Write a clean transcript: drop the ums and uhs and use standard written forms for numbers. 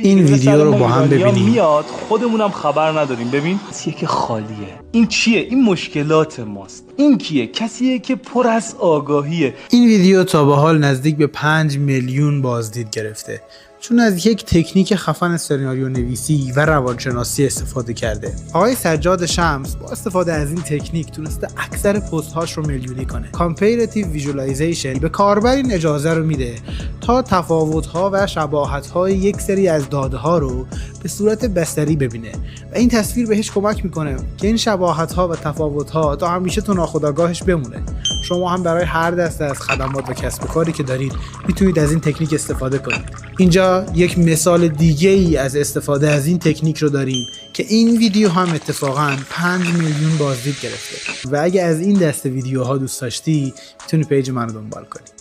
این ویدیو رو با هم ببینیم. میاد خودمونم خبر نداریم. ببین چیه که خالیه. این چیه؟ این مشکلات ماست. این کیه؟ کسیه که پر از آگاهیه. این ویدیو تا به حال نزدیک به 5 میلیون بازدید گرفته، چون از یک تکنیک خفن سناریو نویسی و روانشناسی استفاده کرده. آقای سجاد شمس با استفاده از این تکنیک تونسته اکثر پست هاش رو میلیونی کنه. کامپیراتیو ویژوالایزیشن به کاربر این اجازه رو میده تا تفاوت ها و شباهت های یک سری از داده ها رو به صورت بصری ببینه و این تصویر بهش کمک میکنه که این شباهت ها و تفاوت ها تا همیشه تو ناخودآگاهش بمونه. شما هم برای هر دسته از خدمات و کسب و کاری که دارید میتونید از این تکنیک استفاده کنید. اینجا یک مثال دیگه ای از استفاده از این تکنیک رو داریم که این ویدیو هم اتفاقاً 5 میلیون بازدید گرفته و اگه از این دسته ویدیوها دوست داشتی میتونی پیج منو دنبال کنی.